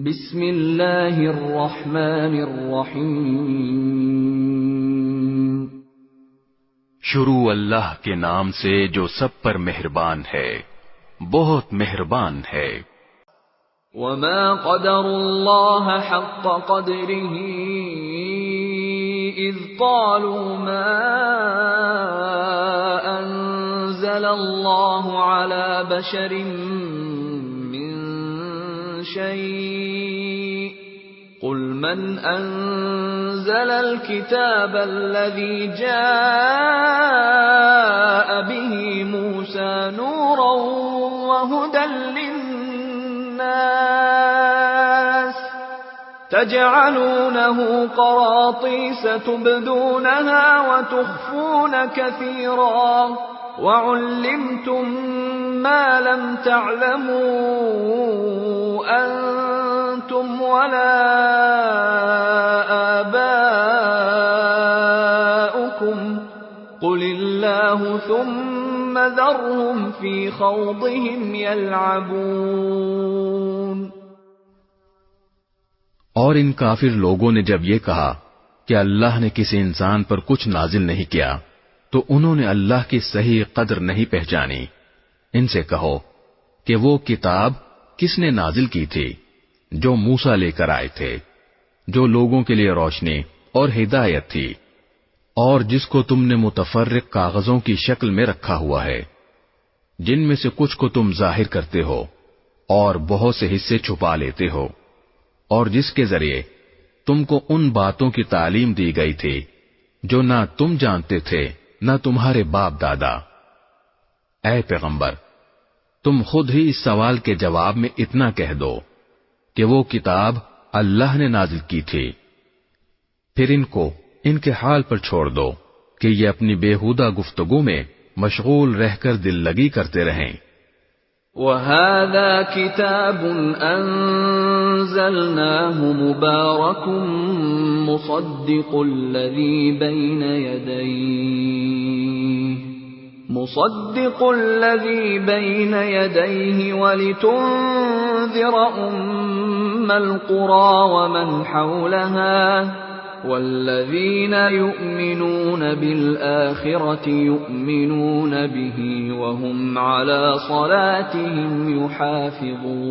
بسم اللہ الرحمن الرحیم شروع اللہ کے نام سے جو سب پر مہربان ہے، بہت مہربان ہے۔ وما قدر اللہ حق قدره اذ قالوا ما انزل اللہ علی بشر من شیء قل من انزل الكتاب الذي جاء به موسى نورا وهدى للناس تجعلونه قراطيس تبدونها وتخفون كثيرا وعلمتم ما لم تعلموا أنتم ولا آباؤكم قل الله ثم ذرهم في خوضهم يلعبون۔ اور ان کافر لوگوں نے جب یہ کہا کہ اللہ نے کسی انسان پر کچھ نازل نہیں کیا تو انہوں نے اللہ کی صحیح قدر نہیں پہچانی۔ ان سے کہو کہ وہ کتاب کس نے نازل کی تھی جو موسیٰ لے کر آئے تھے، جو لوگوں کے لیے روشنی اور ہدایت تھی، اور جس کو تم نے متفرق کاغذوں کی شکل میں رکھا ہوا ہے، جن میں سے کچھ کو تم ظاہر کرتے ہو اور بہت سے حصے چھپا لیتے ہو، اور جس کے ذریعے تم کو ان باتوں کی تعلیم دی گئی تھی جو نہ تم جانتے تھے نہ تمہارے باپ دادا۔ اے پیغمبر، تم خود ہی اس سوال کے جواب میں اتنا کہہ دو کہ وہ کتاب اللہ نے نازل کی تھی، پھر ان کو ان کے حال پر چھوڑ دو کہ یہ اپنی بیہودہ گفتگو میں مشغول رہ کر دل لگی کرتے رہیں۔ وَهَذَا كِتَابٌ أَنزَلْنَاهُ مُبَارَكٌ مُصَدِّقُ الَّذِي بَيْنَ يَدَيْهِ وَلِتُنذِرَ أُمَّ الْقُرَى وَمَنْ حَوْلَهَا وَالَّذِينَ يُؤْمِنُونَ بِالْآخِرَةِ يُؤْمِنُونَ بِهِ وَهُمْ عَلَى صَلَاتِهِمْ يُحَافِظُونَ۔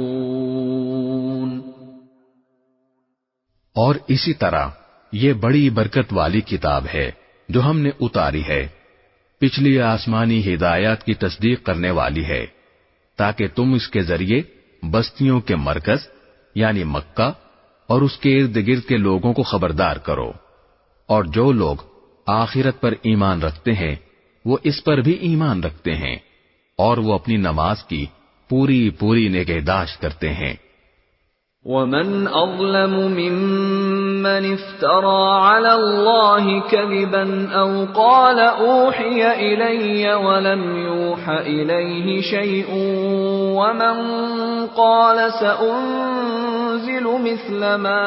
اور اسی طرح یہ بڑی برکت والی کتاب ہے جو ہم نے اتاری ہے، پچھلی آسمانی ہدایات کی تصدیق کرنے والی ہے، تاکہ تم اس کے ذریعے بستیوں کے مرکز یعنی مکہ اور اس کے ارد گرد کے لوگوں کو خبردار کرو، اور جو لوگ آخرت پر ایمان رکھتے ہیں وہ اس پر بھی ایمان رکھتے ہیں، اور وہ اپنی نماز کی پوری نگہداشت کرتے ہیں۔ وَمَنْ أَظْلَمُ مِمَّنِ افْتَرَى عَلَى اللَّهِ كَذِبًا أَوْ قَالَ أُوحِيَ إِلَيَّ وَلَمْ يُوحَ إِلَيْهِ شَيْءٌ وَمَنْ قَالَ سَأُنْزِلُ مِثْلَ مَا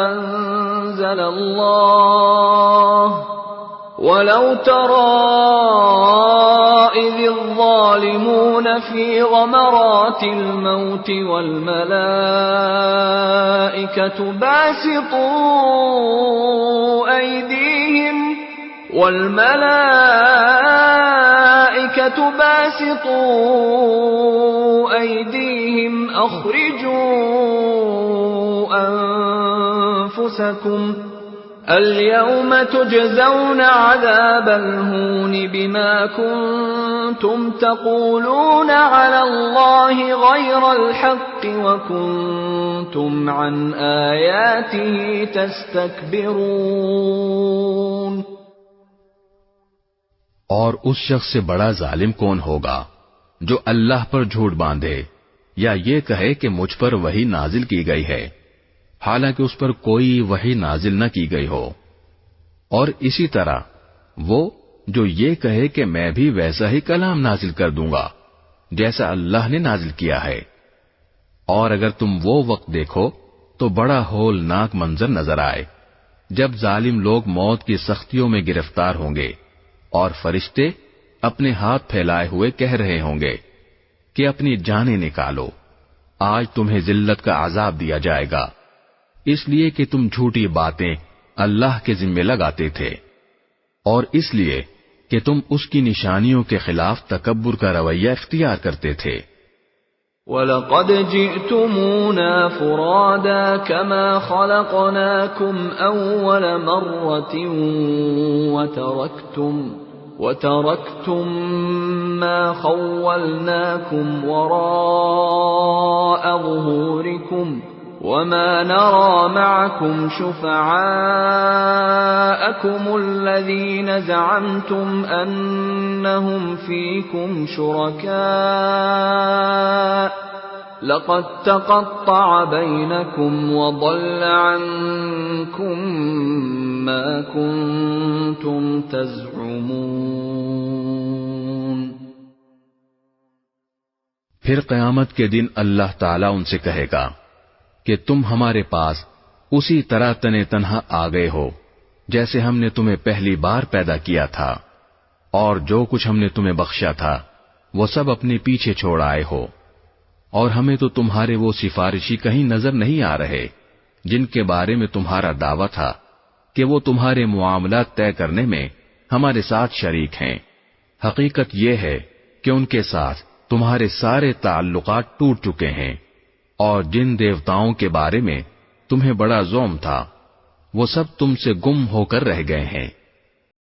أَنزَلَ اللَّهُ وَلَوْ تَرَى إِذِ الظَّالِمُونَ فِي غَمَرَاتِ الْمَوْتِ وَالْمَلَائِكَةُ باسطوا أيديهم أخرجوا أنفسكم اليوم تجزون عذاب الهون بما كنتم تقولون على الله غير الحق وكنتم عن آياته تستكبرون۔ اور اس شخص سے بڑا ظالم کون ہوگا جو اللہ پر جھوٹ باندھے یا یہ کہے کہ مجھ پر وحی نازل کی گئی ہے حالانکہ اس پر کوئی وحی نازل نہ کی گئی ہو، اور اسی طرح وہ جو یہ کہے کہ میں بھی ویسا ہی کلام نازل کر دوں گا جیسا اللہ نے نازل کیا ہے۔ اور اگر تم وہ وقت دیکھو تو بڑا ہولناک منظر نظر آئے جب ظالم لوگ موت کی سختیوں میں گرفتار ہوں گے اور فرشتے اپنے ہاتھ پھیلائے ہوئے کہہ رہے ہوں گے کہ اپنی جانیں نکالو، آج تمہیں ذلت کا عذاب دیا جائے گا، اس لیے کہ تم جھوٹی باتیں اللہ کے ذمے لگاتے تھے، اور اس لیے کہ تم اس کی نشانیوں کے خلاف تکبر کا رویہ اختیار کرتے تھے۔ وَلَقَدْ جِئْتُمُونَا فُرَادَى كَمَا خَلَقْنَاكُمْ أَوَّلَ مَرَّةٍ وَتَرَكْتُمْ مَا خَوَّلْنَاكُمْ وَرَاءَ ظُهُورِكُمْ وَمَا نَرَى مَعَكُمْ شُفَعَاءَكُمُ الَّذِينَ زَعَمْتُمْ أَنَّهُمْ فِيكُمْ شُرَكَاءُ لَقَدْ تَقَطَّعَ بَيْنَكُمْ وَضَلَّ عَنكُمْ مَا كُنتُمْ تَزْعُمُونَ۔ پھر قیامت کے دن اللہ تعالیٰ ان سے کہے گا کہ تم ہمارے پاس اسی طرح تنے تنہا آ گئے ہو جیسے ہم نے تمہیں پہلی بار پیدا کیا تھا، اور جو کچھ ہم نے تمہیں بخشا تھا وہ سب اپنے پیچھے چھوڑ آئے ہو، اور ہمیں تو تمہارے وہ سفارشی کہیں نظر نہیں آ رہے جن کے بارے میں تمہارا دعویٰ تھا کہ وہ تمہارے معاملات طے کرنے میں ہمارے ساتھ شریک ہیں۔ حقیقت یہ ہے کہ ان کے ساتھ تمہارے سارے تعلقات ٹوٹ چکے ہیں، اور جن دیوتاؤں کے بارے میں تمہیں بڑا زوم تھا وہ سب تم سے گم ہو کر رہ گئے ہیں۔